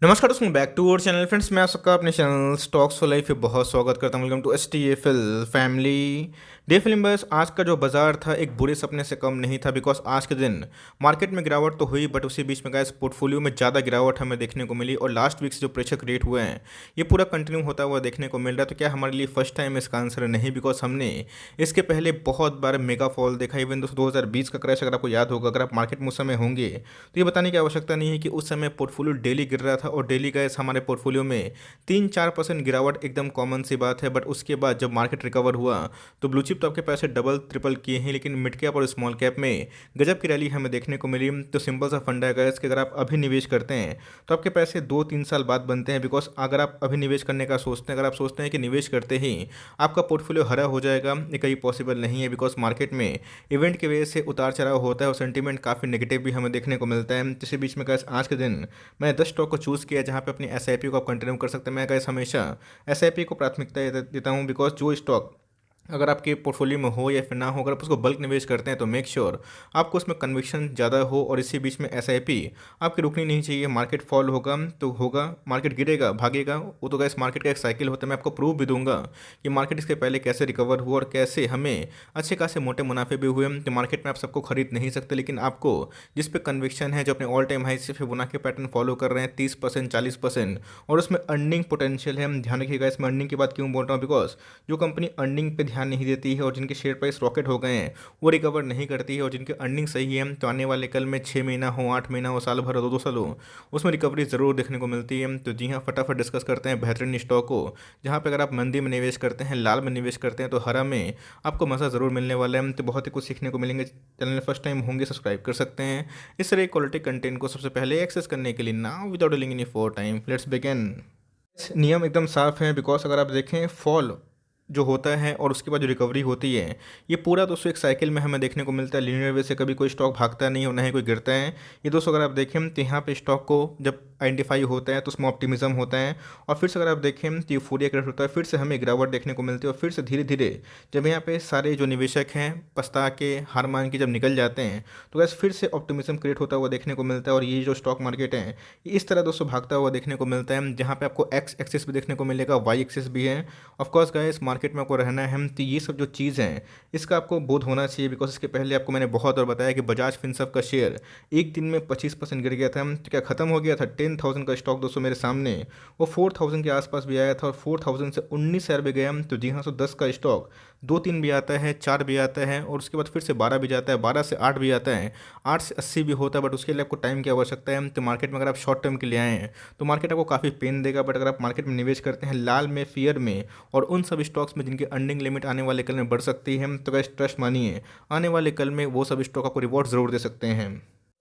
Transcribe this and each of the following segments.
नमस्कार दोस्तों, back to our channel. Friends, मैं आप सबका अपने चैनल स्टॉक्स फॉर लाइफ पे बहुत स्वागत करता हूं। Welcome to STFL family. Day filmers, आज का जो बाजार था एक बुरे सपने से कम नहीं था। बिकॉज आज के दिन मार्केट में गिरावट तो हुई, बट उसी बीच में गाइस पोर्टफोलियो में ज़्यादा गिरावट हमें देखने को मिली। और लास्ट वीक से जो प्रेशर क्रिएट हुए हैं ये पूरा कंटिन्यू होता हुआ देखने को मिल रहा है। तो क्या हमारे लिए फर्स्ट टाइम इसका आंसर नहीं? बिकॉज हमने इसके पहले बहुत बार मेगा फॉल देखा। इवन दोस्तों 2020 का क्रैश अगर आपको याद होगा, अगर आप मार्केट में उस समय होंगे तो ये बताने की आवश्यकता नहीं है कि उस समय पोर्टफोलियो डेली गिर रहा था। और डेली गाइस हमारे पोर्टफोलियो में 3-4% गिरावट एकदम कॉमन सी बात है। बट उसके बाद जब मार्केट रिकवर हुआ तो ब्लू चिप तो आपके पैसे डबल ट्रिपल किए हैं, लेकिन मिड कैप और स्मॉल कैप में गजब की रैली हमें देखने को मिली। तो सिंपल सा फंडा है गाइस कि अगर आप अभी निवेश करते हैं तो आपके पैसे 2-3 साल बाद बनते हैं। बिकॉज अगर आप अभी निवेश करने का सोचते हैं, अगर आप सोचते हैं कि निवेश करते ही आपका पोर्टफोलियो हरा हो जाएगा, ये कहीं पॉसिबल नहीं है। बिकॉज मार्केट में इवेंट की वजह से उतार चढ़ाव होता है और सेंटीमेंट काफ़ी नेगेटिव भी हमें देखने को मिलता है। इसी बीच में गाइस आज के दिन मैं 10 स्टॉक को चूज़ किया जहाँ पे अपनी SIP को आप कंटिन्यू कर सकते हैं। मैं गाइस हमेशा SIP को प्राथमिकता देता हूँ। बिकॉज जो स्टॉक अगर आपके पोर्टफोलियो में हो या फिर ना हो, अगर आप उसको बल्क निवेश करते हैं तो मेक श्योर आपको उसमें कन्विक्शन ज़्यादा हो। और इसी बीच में SIP आपकी रुकनी नहीं चाहिए। मार्केट फॉल होगा तो होगा, मार्केट गिरेगा भागेगा, वो तो गैस मार्केट का एक साइकिल होता है। मैं आपको प्रूफ भी दूंगा कि मार्केट इसके पहले कैसे रिकवर हुआ और कैसे हमें अच्छे खासे मोटे मुनाफे भी हुए। तो मार्केट में आप सबको खरीद नहीं सकते, लेकिन आपको जिस पे कन्विक्शन है, जो अपने ऑल टाइम हाई से फिबोनाची पैटर्न फॉलो कर रहे हैं 30% 40%, और उसमें अर्निंग पोटेंशियल है। ध्यान रखिएगा, इसमें अर्निंग की बात क्यों बोल रहा हूँ? बिकॉज जो कंपनी अर्निंग पे ध्यान नहीं देती है और जिनके शेयर प्राइस रॉकेट हो गए हैं वो रिकवर नहीं करती है, और जिनकी अर्निंग सही है तो आने वाले कल में 6 महीना हो, 8 महीना हो, साल भर हो, 2 साल हो, उसमें रिकवरी ज़रूर देखने को मिलती है। तो जी हाँ, फटाफट डिस्कस करते हैं बेहतरीन स्टॉक को, जहाँ पे अगर आप मंदी में निवेश करते हैं, लाल में निवेश करते हैं तो हरा में आपको मज़ा ज़रूर मिलने वाला है। तो बहुत ही कुछ सीखने को मिलेंगे। चैनल में फर्स्ट टाइम होंगे सब्सक्राइब कर सकते हैं इस तरह क्वालिटी कंटेंट को सबसे पहले एक्सेस करने के लिए। Now without delaying any for time, let's begin. नियम एकदम साफ है। बिकॉज अगर आप देखें फॉल जो होता है और उसके बाद जो रिकवरी होती है, ये पूरा दोस्तों एक साइकिल में हमें देखने को मिलता है। लीनियर वे से कभी कोई स्टॉक भागता नहीं और ना ही कोई गिरता है। ये दोस्तों अगर आप देखें तो यहाँ पे स्टॉक को जब आइडेंटिफाई होता है तो उसमें ऑप्टिमिज्म होता है, और फिर से अगर आप देखें तो यूफोरिया क्रिएट होता है, फिर से हमें गिरावट देखने को मिलती है। और फिर से धीरे धीरे जब यहाँ पे सारे जो निवेशक हैं पछता के हार मान के जब निकल जाते हैं तो वैसे फिर से ऑप्टिमिज्म क्रिएट होता हुआ देखने को मिलता है। और ये जो स्टॉक मार्केट है ये इस तरह दोस्तों भागता हुआ देखने को मिलता है, जहाँ पे आपको एक्स एक्सिस भी देखने को मिलेगा, वाई एक्सिस भी है। ऑफकोर्स गाइस, मार्केट में आपको रहना है तो ये सब जो चीज़ हैं इसका आपको बोध होना चाहिए। बिकॉज इसके पहले आपको मैंने बहुत बार बताया कि बजाज फिनसर्व का शेयर एक दिन में 25% गिर गया था। तो क्या खत्म हो गया था? 10,000 का स्टॉक दोस्तों मेरे सामने वो 4,000 के आसपास भी आया था और 4,000 से 19,000 भी गया। तो जी हाँ, तो 10 का स्टॉक 2-3 भी आता है, 4 भी आता है, और उसके बाद फिर से 12 भी जाता है, 12 से 8 भी आता है, 8 से 80 भी होता है। बट उसके लिए आपको टाइम की आवश्यकता है। तो मार्केट में अगर आप शॉर्ट टर्म के लिए आए हैं तो मार्केट आपको काफ़ी पेन देगा। बट अगर आप मार्केट में निवेश करते हैं लाल में, फियर में, और उन सब स्टॉक्स में जिनकी अर्निंग लिमिट आने वाले कल में बढ़ सकती है, तो वैसे ट्रस्ट मानिए आने वाले कल में वो सब स्टॉक आपको रिवॉर्ड ज़रूर दे सकते हैं।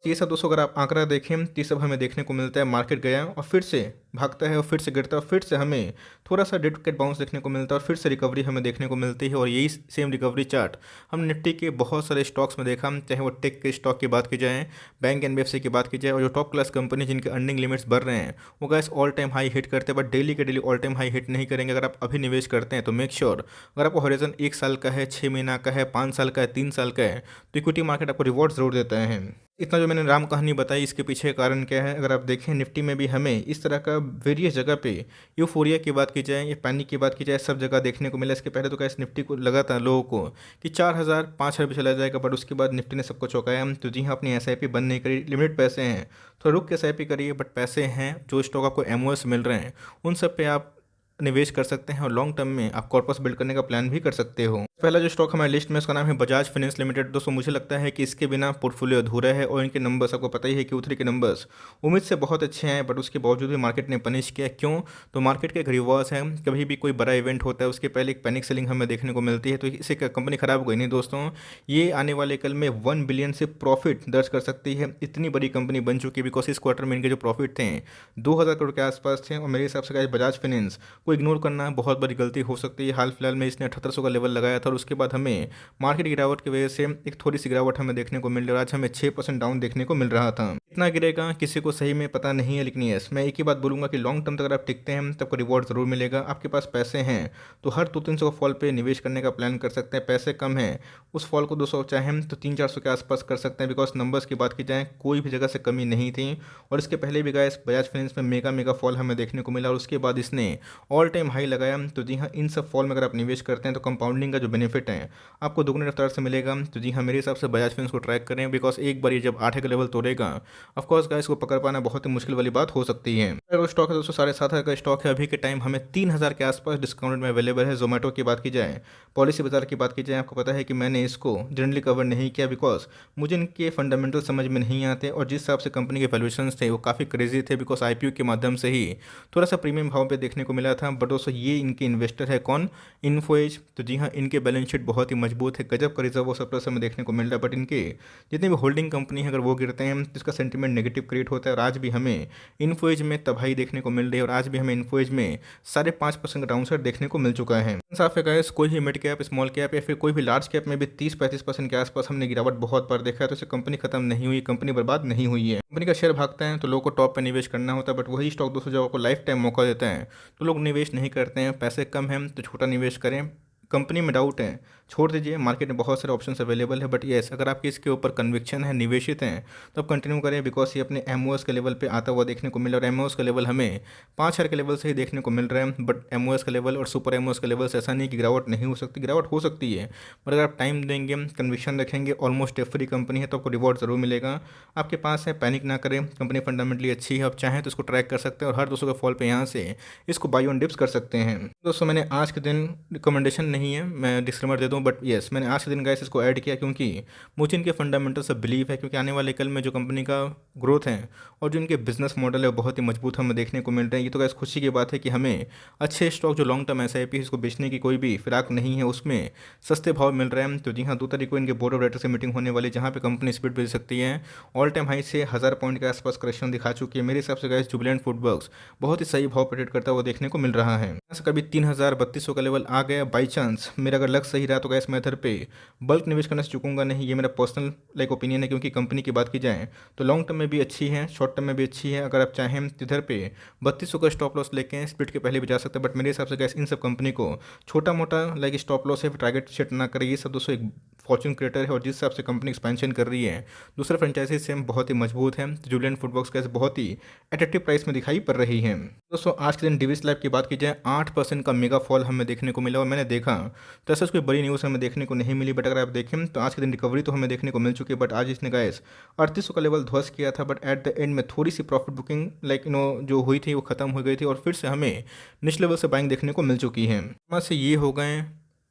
ये सब दोस्तों अगर आप आंकड़ा देखें तो ये सब हमें देखने को मिलता है। मार्केट गया और फिर से भागता है और फिर से गिरता है और फिर से हमें थोड़ा सा डेड कैट बाउंस देखने को मिलता है और फिर से रिकवरी हमें देखने को मिलती है। और यही सेम रिकवरी चार्ट हम निफ्टी के बहुत सारे स्टॉक्स में देखा, चाहे वो टेक के स्टॉक की बात की जाए, बैंक NBFC की बात की जाए, और जो टॉप क्लास कंपनी जिनके अर्निंग लिमिट्स बढ़ रहे हैं वो gas all time high hit करते हैं। बट डेली के daily all time high hit नहीं करेंगे। अगर आप अभी निवेश करते हैं तो मेक श्योर अगर आपको हॉरिजन 1 साल का है, 6 महीना का है, 5 साल का है, 3 साल का है, तो इक्विटी मार्केट आपको रिवॉर्ड ज़रूर देता है। इतना जो मैंने राम कहानी बताई इसके पीछे कारण क्या है? अगर आप देखें निफ्टी में भी हमें इस तरह का वेरियस जगह पे यूफोरिया की बात की जाए या पैनिक की बात की जाए, सब जगह देखने को मिला। इसके पहले तो कैसे निफ्टी को लगा था लोगों को कि 4,000 5,000 भी चला जाएगा, बट उसके बाद निफ्टी ने सबको चौंकाया। तो जी हाँ, अपनी SIP बंद नहीं करी, लिमिटेड पैसे हैं तो रुक के SIP करिए, बट पैसे हैं जो स्टॉक आपको MOS मिल रहे हैं उन सब पे आप निवेश कर सकते हैं और लॉन्ग टर्म में आप कॉर्पस बिल्ड करने का प्लान भी कर सकते हो। पहला जो स्टॉक हमारे लिस्ट में उसका नाम है बजाज फाइनेंस लिमिटेड। दोस्तों मुझे लगता है कि इसके बिना पोर्टफोलियो अधूरा है, और इनके नंबर्स आपको पता ही है Q3 के नंबर्स उम्मीद से बहुत अच्छे हैं, बट उसके बावजूद भी मार्केट ने पनिश किया। क्यों? तो मार्केट का एक रिवर्स है, कभी भी कोई बड़ा इवेंट होता है उसके पहले एक पैनिक सेलिंग हमें देखने को मिलती है। तो इससे कंपनी खराब हो गई नहीं दोस्तों, ये आने वाले कल में 1 बिलियन से प्रॉफिट दर्ज कर सकती है। इतनी बड़ी कंपनी बन चुकी है। बिकॉज इस क्वार्टर में इनके जो प्रॉफिट थे 2,000 करोड़ के आसपास थे, और मेरे हिसाब से बजाज फाइनेंस को इग्नोर करना बहुत बड़ी गलती हो सकती है। हाल फिलहाल में इसने 7800 का लेवल लगाया था और उसके बाद हमें मार्केट गिरावट की वजह से एक थोड़ी सी गिरावट हमें देखने को मिल रहा है। आज हमें 6% डाउन देखने को मिल रहा था। कितना गिरेगा किसी को सही में पता नहीं है, लेकिन यस मैं एक ही बात बोलूँगा कि लॉन्ग टर्म तक अगर आप टिकते हैं तो आपको रिवॉर्ड ज़रूर मिलेगा। आपके पास पैसे हैं तो हर 200-300 का फॉल पे निवेश करने का प्लान कर सकते हैं। पैसे कम हैं, उस फॉल को 200 चाहें तो 300-400 के आसपास कर सकते हैं। बिकॉज नंबर्स की बात की जाए कोई भी जगह से कमी नहीं थी। और इसके पहले भी गाइस बजाज फाइनेंस में मेगा मेगा फॉल हमें देखने को मिला और उसके बाद इसने ऑल टाइम हाई लगाया। तो जी हाँ, इन सब फॉल में अगर आप निवेश करते हैं तो कंपाउंडिंग का जो बेनिफिट है आपको दुगने रफ्तार से मिलेगा। तो जी हाँ, मेरे हिसाब से बजाज फाइनेंस को ट्रैक करें। बिकॉज एक बार ये जब 8 का लेवल तोड़ेगा, ऑफ कोर्स गाइस को पकड़ पाना बहुत ही मुश्किल वाली बात हो सकती है। अगर स्टॉक है दोस्तों 7,500 का स्टॉक है, अभी के टाइम हमें 3,000 के आसपास डिस्काउंट में अवेलेबल है। जोमेटो की बात की जाए, पॉलिसी बाजार की बात की जाए, आपको पता है कि मैंने इसको जनरली कवर नहीं किया बिकॉज मुझे इनके फंडामेंटल समझ में नहीं आते और जिस हिसाब से कंपनी के वैल्यूएशंस थे वो काफ़ी क्रेजी थे। बिकॉज आईपीओ के माध्यम से ही थोड़ा सा प्रीमियम भाव पे देखने को मिला था। बट दोस्तों ये इनके इन्वेस्टर है कौन? इन्फोएज। तो जी हाँ, इनके बैलेंस शीट बहुत ही मजबूत है, गजब का रिजर्व वो सरप्लस हमें देखने को मिल रहा है। बट इनके जितने भी होल्डिंग कंपनी है अगर वो गिरते हैं तो इसका सेंटीमेंट नेगेटिव क्रिएट होता है। और आज भी हमें इन्फोएज में तबाही देखने को मिल रही है और आज भी हमें इन्फोएज में 5.5% का डाउनसाइड देखने को मिल चुका है। साफ है गाइस, कोई भी मिड कैप, स्मॉल कैप या फिर कोई भी लार्ज कैप में भी 30-35% के आसपास हमने गिरावट बहुत बार देखा है। तो इससे कंपनी खत्म नहीं हुई, कंपनी बर्बाद नहीं हुई है। कंपनी का शेयर भागता है तो लोगों को टॉप पे निवेश करना होता है। बट वही स्टॉक दोस्तों जब आपको लाइफ टाइम मौका देता है तो लोग निवेश नहीं करते हैं। पैसे कम हैं तो छोटा निवेश करें। कंपनी में डाउट है छोड़ दीजिए, मार्केट में बहुत सारे ऑप्शंस अवेलेबल है। बट येस, अगर आपकी इसके ऊपर कन्विक्शन है, निवेशित हैं, तो आप कंटिन्यू करें। बिकॉज ये अपने एमओएस के लेवल पे आता हुआ देखने को मिला और एमओएस का लेवल हमें 5,000 के लेवल से ही देखने को मिल रहा है। बट एमओएस का लेवल और सुपर एमओएस का लेवल से ऐसा नहीं कि गिरावट नहीं हो सकती, गिरावट हो सकती है। बट अगर आप टाइम देंगे, कन्विक्शन रखेंगे, ऑलमोस्ट एवरी कंपनी है तो आपको रिवॉर्ड जरूर मिलेगा। आपके पास है, पैनिक ना करें, कंपनी फंडामेंटली अच्छी है। आप चाहें तो इसको ट्रैक कर सकते हैं और हर 200 के फॉल पे यहाँ से इसको बाई ऑन डिप्स कर सकते हैं। दोस्तों मैंने आज के दिन रिकमेंडेशन नहीं है, मैं डिस्क्लेमर दे दूं, बट येस मैंने आज के दिन गाइस इसको ऐड किया क्योंकि मुझे इनके फंडामेंटल से बिलीव है। क्योंकि आने वाले कल में जो कंपनी का ग्रोथ है और जो इनके बिजनेस मॉडल है वो बहुत ही मजबूत हमें देखने को मिल रहे हैं। ये तो गाइस खुशी की बात है कि हमें अच्छे स्टॉक जो लॉन्ग टर्म SIP है इसको बेचने की कोई भी फिराक नहीं है, उसमें सस्ते भाव मिल रहे हैं। तो जी हाँ, 2 तारीख को इनके बोर्ड ऑफ डायरेक्टर से मीटिंग होने वाली जहाँ पे कंपनी स्पीड बेच सकती है। ऑल टाइम हाई से 1000 पॉइंट के आसपास करेक्शन दिखा चुकी है। मेरे हिसाब से गाइस जुबिलेंट फूडवर्क्स बहुत ही सही भाव प्रेडिक्ट करता हुआ देखने को मिल रहा है। कभी 3,000-3,200 का लेवल आ गया बाई चांस, मेरा अगर लक सही रहा तो गैस मैं इधर पे बल्क निवेश करने से चूकूंगा नहीं। ये मेरा पर्सनल ओपिनियन है। क्योंकि कंपनी की बात की जाए तो लॉन्ग टर्म में भी अच्छी है, शॉर्ट टर्म में भी अच्छी है। अगर आप चाहें तो इधर पे 3,200 का स्टॉप लॉस लेके स्प्लिट के पहले भी जा सकते हैं। बट मेरे हिसाब से गैस इन सब कंपनी को छोटा मोटा स्टॉप लॉस है, टारगेट सेट ना करें। ये सब दोस्तों एक फॉर्चून क्रिएटर है और जिस हिसाब से कंपनी एक्सपेंशन कर रही है दूसरे फ्रेंचाइजी से बहुत ही मजबूत है। जुबिलेंट फूडवर्क्स गैस बहुत ही अट्रैक्टिव प्राइस में दिखाई पड़ रही है। दोस्तों आज के दिन डिविस लैब की बात की जाए 8% का मेगा फॉल हमें देखने को मिला और मैंने देखा तो ऐसा कोई बड़ी न्यूज़ हमें देखने को नहीं मिली। बट अगर आप देखें तो आज के दिन रिकवरी तो हमें देखने को मिल चुकी है। बट आज इसने गैस 3800 का लेवल ध्वस्त किया था। बट एट द एंड में थोड़ी सी प्रॉफिट बुकिंग जो हुई थी वो खत्म हो गई थी और फिर से हमें निचले लेवल से बाइंग देखने को मिल चुकी है। वहाँ से ये हो गए,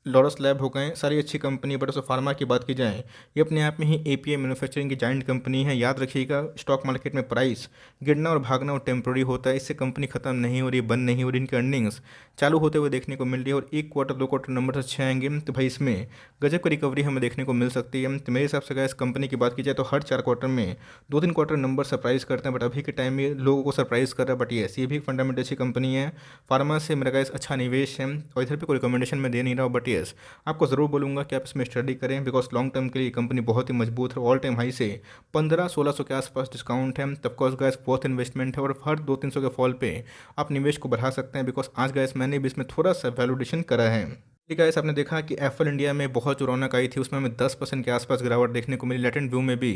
लॉरस लैब हो गए, सारी अच्छी कंपनी। बट उसमें फार्मा की बात की जाए ये अपने आप में ही API मैन्युफैक्चरिंग की जाइंट कंपनी है। याद रखिएगा स्टॉक मार्केट में प्राइस गिरना और भागना और टेम्प्रोरी होता है, इससे कंपनी खत्म नहीं हो रही, बंद नहीं हो रही। इनकी अर्निंग्स चालू होते हुए देखने को मिल रही है और 1 क्वार्टर 2 क्वार्टर नंबर अच्छे आएंगे तो भाई इसमें गजब की रिकवरी हमें देखने को मिल सकती है। तो मेरे हिसाब से इस कंपनी की बात की जाए तो हर 4 क्वार्टर में 2-3 क्वार्टर नंबर सरप्राइज करते हैं। बट अभी के टाइम में लोगों को सरप्राइज कर रहा है। बट ये भी फंडामेंटल अच्छी कंपनी है। फार्मा से मेरा गाइस अच्छा निवेश है और इधर पर कोई रिकमेंडेशन में दे नहीं रहा हूँ। बट येस आपको ज़रूर बोलूँगा कि आप इसमें स्टडी करें बिकॉज लॉन्ग टर्म के लिए कंपनी बहुत ही मजबूत है। ऑल टाइम हाई से 1500-1600 के आसपास डिस्काउंट है। तब कोर्स गैस फोर्थ इन्वेस्टमेंट है और हर 200-300 के फॉल पे आप निवेश को बढ़ा सकते हैं। बिकॉज आज गैस मैंने भी इसमें थोड़ा सा वैल्यूडेशन करा है। ठीक है, ऐसा आपने देखा कि एप्पल इंडिया में बहुत जो रौनक आई थी उसमें हमें 10% के आसपास गिरावट देखने को मिली। लेटेंट व्यू में भी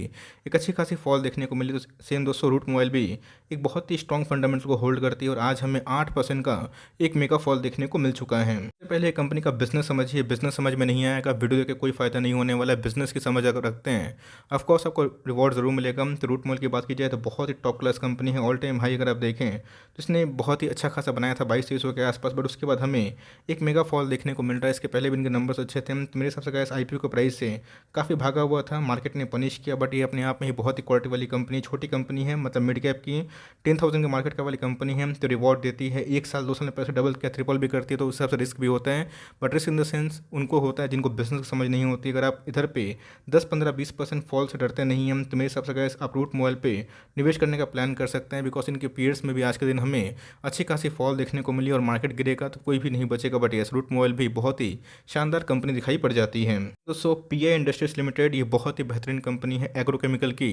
एक अच्छी खासी फॉल देखने को मिली। तो सेम दोस्तों रूट मोबाइल भी एक बहुत ही स्ट्रॉन्ग फंडामेंटल को होल्ड करती है और आज हमें 8% का एक मेगा फॉल देखने को मिल चुका है। इससे पहले कंपनी का बिजनेस समझिए, बिजनेस समझ में नहीं आएगा वीडियो देख के कोई फायदा नहीं होने वाला है। बिजनेस की समझ अगर रखते हैं ऑफकोर्स आपको रिवॉर्ड जरूर मिलेगा। तो रूट मोबाइल की बात की जाए तो बहुत ही टॉप क्लास कंपनी है। ऑल टाइम हाई अगर आप देखें तो इसने बहुत ही अच्छा खासा बनाया था 2200 के आसपास। बट उसके बाद हमें एक मेगा फॉल देखने को मिल रहा है। इसके पहले भी इनके नंबर्स अच्छे थे। तो मेरे हिसाब से गैस IPO के प्राइस से काफ़ी भागा हुआ था, मार्केट ने पनिश किया। बट ये अपने आप में ही बहुत ही क्वालिटी वाली कंपनी, छोटी कंपनी है, मतलब मिड कैप की 10,000 के मार्केट का वाली कंपनी है। तो रिवॉर्ड देती है 1 साल 2 साल में पैसे डबल क्या ट्रिपल भी करती है। तो उस हिसाब से रिस्क भी होता है। But risk in the sense उनको होता है जिनको बिजनेस की समझ नहीं होती। अगर आप इधर पे 10-15-20% फॉल से डरते नहीं हैं तो मेरे हिसाब से गैस आप रूट मोबाइल पे निवेश करने का प्लान कर सकते हैं। बिकॉज इनके पीयर्स में भी आज के दिन हमें अच्छी खासी फॉल देखने को मिली और मार्केट गिरेगा तो कोई भी नहीं बचेगा। बट यस रूट मोबाइल भी बहुत बहुत ही शानदार कंपनी दिखाई पड़ जाती है। दोस्तों पीआई इंडस्ट्रीज लिमिटेड ये बहुत ही बेहतरीन कंपनी है एग्रोकेमिकल की,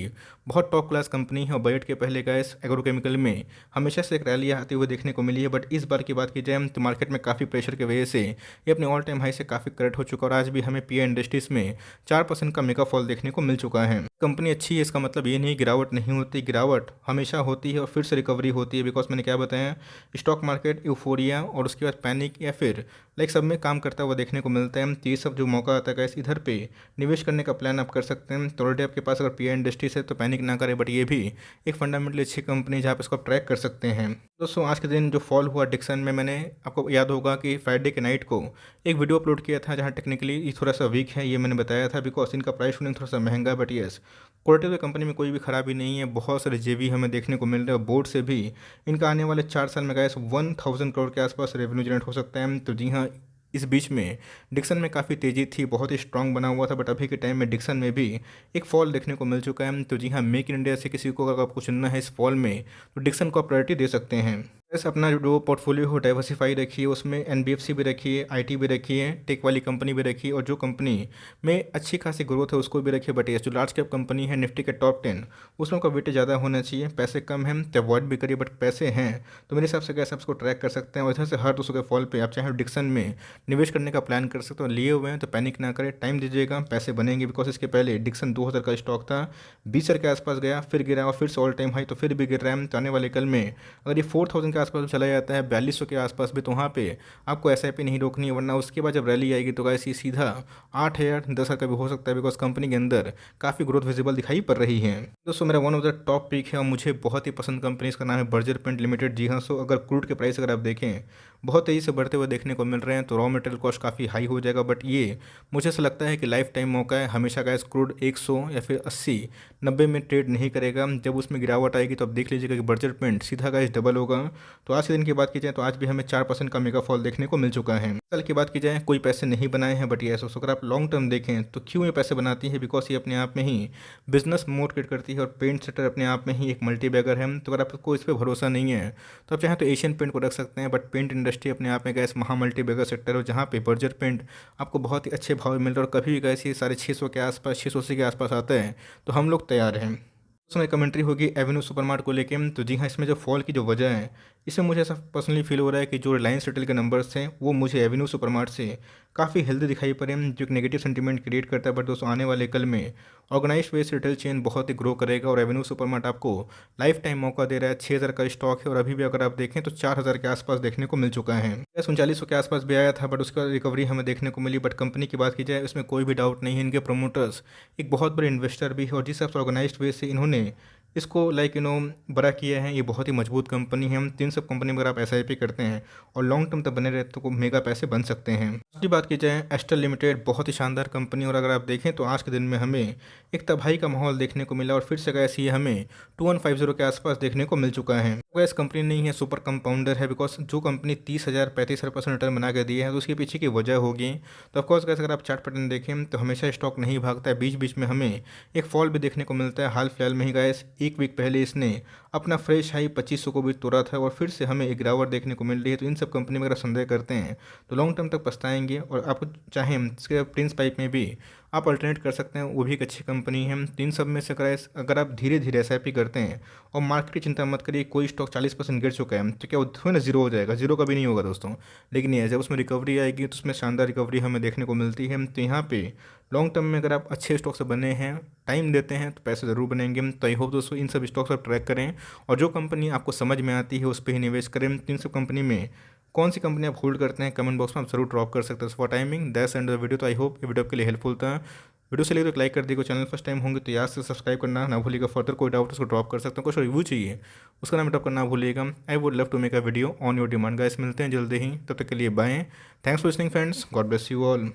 बहुत टॉप क्लास कंपनी है और बजट के पहले गैस एग्रोकेमिकल में हमेशा से एक रैली आती हुई देखने को मिली है। बट इस बार की बात की जाए तो मार्केट में काफ़ी प्रेशर की वजह से ये अपने ऑल टाइम हाई से काफ़ी करेक्ट हो चुका है और आज भी हमें पीआई इंडस्ट्रीज में 4% का मेगा फॉल देखने को मिल चुका है। कंपनी अच्छी है इसका मतलब ये नहीं गिरावट नहीं होती, गिरावट हमेशा होती है और फिर से रिकवरी होती है। बिकॉज मैंने क्या बताया, स्टॉक मार्केट यूफोरिया और उसके बाद पैनिक या फिर लाइक सब में काम करता हुआ देखने को मिलता है। तो ये सब जो मौका आता है गैस इधर पे निवेश करने का प्लान आप कर सकते हैं। तो ऑलरेडी आपके पास अगर पीआई इंडस्ट्रीज है तो पैनिक ना करें, बट ये भी एक फंडामेंटली अच्छी कंपनी है जहाँ पे इसको आप ट्रैक कर सकते हैं। दोस्तों आज के दिन जो फॉल हुआ डिक्सन में, मैंने आपको याद होगा कि फ्राइडे के नाइट को एक वीडियो अपलोड किया था जहाँ टेक्निकली ये थोड़ा सा वीक है, ये मैंने बताया था बिकॉज इनका प्राइस शूटिंग थोड़ा सा महंगा है। बट येस क्वालिटी तो कंपनी में कोई भी खराबी नहीं है, बहुत सारे जेवी हमें देखने को मिल रहे हैं। बोर्ड से भी इनका आने वाले 4 साल में गैस 1000 करोड़ के आसपास रेवेन्यू जनरेट हो सकता है। तो जी हाँ, इस बीच में डिक्सन में काफ़ी तेज़ी थी, बहुत ही स्ट्रांग बना हुआ था। बट अभी के टाइम में डिक्सन में भी एक फॉल देखने को मिल चुका है। तो जी हाँ, मेक इन इंडिया से किसी को अगर आपको चुनना है इस फॉल में तो डिक्सन को आप प्रायोरिटी दे सकते हैं। बस अपना जो पोर्टफोलियो हो डाइवर्सिफाई रखिए, उसमें एनबीएफसी भी रखिए, आईटी भी रखिए, टेक वाली कंपनी भी रखिए और जो कंपनी में अच्छी खासी ग्रोथ है उसको भी रखिए। बट ये जो लार्ज कैप कंपनी है निफ्टी के टॉप 10 उसमें आपका वेट ज़्यादा होना चाहिए। पैसे कम हैं तो अवॉइड भी करिए, बट पैसे हैं तो मेरे हिसाब से कैसे आपको ट्रैक कर सकते हैं। और इधर से हर 200 के फॉल पे आप चाहे डिक्सन में निवेश करने का प्लान कर सकते हो। लिए हुए हैं तो पैनिक ना करें, टाइम दीजिएगा, पैसे बनेंगे। बिकॉज इसके पहले डिक्सन 2000 का स्टॉक था, 20 के आसपास गया, फिर गिरा और फिर से ऑल टाइम हाई, तो फिर भी गिर रहा है। तो आने वाले कल में अगर ये 4000 के आसपास चला जाता है, 4200 के आसपास भी, तो वहाँ पे आपको एसआईपी नहीं रोकनी है। वरना उसके बाद जब रैली आएगी तो ऐसी सीधा 8000 10,000 का भी हो सकता है। बिकॉज कंपनी के अंदर काफ़ी ग्रोथ विजिबल दिखाई पड़ रही है। दोस्तों मेरा one of the top pick है और मुझे बहुत ही पसंद कंपनी, इसका नाम है बर्जर पेंट लिमिटेड। जी हाँ, सो अगर क्रूड के प्राइस अगर आप देखें बहुत तेज़ी से बढ़ते हुए देखने को मिल रहे हैं तो रॉ मटेरियल कॉस्ट काफ़ी हाई हो जाएगा। बट ये मुझे ऐसा लगता है कि लाइफ टाइम मौका है। हमेशा गैस क्रूड 100 या फिर 80 90 में ट्रेड नहीं करेगा। जब उसमें गिरावट आएगी तो आप देख लीजिएगा कि बर्जर पेंट सीधा गैस डबल होगा। तो आज के दिन की बात की जाए तो आज भी हमें 4% का मेगा फॉल देखने को मिल चुका है। कल की बात की जाए कोई पैसे नहीं बनाए हैं, बट ये ऐसा अगर आप लॉन्ग टर्म देखें तो क्यों ये पैसे बनाती है, बिकॉज ये अपने आप में ही बिजनेस मोड क्रिएट करती है और पेंट सेक्टर अपने आप में ही एक मल्टी बैगर है। तो अगर आपको इस पर भरोसा नहीं है तो आप चाहें तो एशियन पेंट को रख सकते हैं। बट पेंट इंडस्ट्री अपने आप में गैस महा मल्टी बैगर सेक्टर है जहाँ पे बर्जर पेंट आपको बहुत ही अच्छे भाव में मिल रहा है। और कभी भी गैस ये 650 के आसपास 680 के आसपास आता है तो हम लोग तैयार हैं। उसमें कमेंट्री होगी एवेन्यू सुपरमार्ट को लेके। तो जी हाँ, इसमें जो फॉल की जो वजह है इसमें मुझे ऐसा पर्सनली फील हो रहा है कि जो रिलायंस रिटेल के नंबर्स हैं वो मुझे एवेन्यू सुपरमार्ट से काफ़ी हेल्दी दिखाई पड़े, जो एक नेगेटिव सेंटीमेंट क्रिएट करता है। बट दोस्तों आने वाले कल में ऑर्गेनाइज्ड वेज रिटेल चेन बहुत ही ग्रो करेगा और एवेन्यू सुपरमार्ट आपको लाइफ टाइम मौका दे रहा है। 6000 का स्टॉक है और अभी भी अगर आप देखें तो 4000 के आसपास देखने को मिल चुका है। 3900 के आसपास भी आया था बट उसका रिकवरी हमें देखने को मिली। बट कंपनी की बात की जाए उसमें कोई भी डाउट नहीं है, इनके प्रोमोटर्स एक बहुत बड़े इन्वेस्टर भी है और जिस हिसाब से ऑर्गेनाइज्ड वे से इन्होंने इसको बड़ा किया है, ये बहुत ही मजबूत कंपनी है। हम तीन सब कंपनी में अगर आप एसआईपी करते हैं और लॉन्ग टर्म तक बने रहते तो मेगा पैसे बन सकते हैं। दूसरी बात की जाए एस्टर लिमिटेड बहुत ही शानदार कंपनी और अगर आप देखें तो आज के दिन में हमें एक तबाही का माहौल देखने को मिला और फिर से गैस ये हमें 2150 के आसपास देखने को मिल चुका है। गैस कंपनी नहीं है, सुपर कंपाउंडर है। बिकॉज जो कंपनी 30,000 35% रिटर्न बना के दी है तो उसके पीछे की वजह होगी। तो ऑफकोर्स गैस अगर आप चार्ट पैटर्न देखें तो हमेशा स्टॉक नहीं भागता है, बीच बीच में हमें एक फॉल भी देखने को मिलता है। हाल फिलहाल में ही गैस एक वीक पहले इसने अपना फ्रेश हाई 2500 को भी तोड़ा था और फिर से हमें एक गिरावट देखने को मिल रही है। तो इन सब कंपनी में अगर संदेह करते हैं तो लॉन्ग टर्म तक पछताएंगे। और आप चाहें इसके प्रिंस पाइप में भी आप अल्टरनेट कर सकते हैं, वो भी एक अच्छी कंपनी है। तीन सब में से अगर आप धीरे धीरे एसआईपी करते हैं और मार्केट की चिंता मत करिए, कोई स्टॉक 40% गिर चुका है तो क्या वो थोड़ा ना जीरो हो जाएगा, जीरो कभी नहीं होगा दोस्तों। लेकिन ये जब उसमें रिकवरी आएगी तो उसमें शानदार रिकवरी हमें देखने को मिलती है। तो यहाँ पे लॉन्ग टर्म में अगर आप अच्छे स्टॉक से बने हैं, टाइम देते हैं तो पैसे ज़रूर बनेंगे। तो आई होप दोस्तों इन सब स्टॉक्स आप ट्रैक करें और जो कंपनी आपको समझ में आती है उस पर ही निवेश करें। तीन सब कंपनी में कौन सी कंपनी आप होल्ड करते हैं कमेंट बॉक्स में आप जरूर ड्रॉप कर सकते हैं। For timing that's and the video. तो आई होप ये वीडियो आपके लिए हेल्पफुल था। वीडियो से लगे तो लाइक कर दीजिए, चैनल फर्स्ट टाइम होंगे तो याद से सब्सक्राइब करना ना भूलिएगा। फर्दर कोई डाउट उसको ड्रॉप कर सकते हैं, कुछ रिव्यू चाहिए उसका नाम ड्रॉप करना भूलिएगा। I would love to make a video on your demand. Guys मिलते हैं जल्दी ही, तब तक के लिए bye. Thanks for listening friends, God bless you all.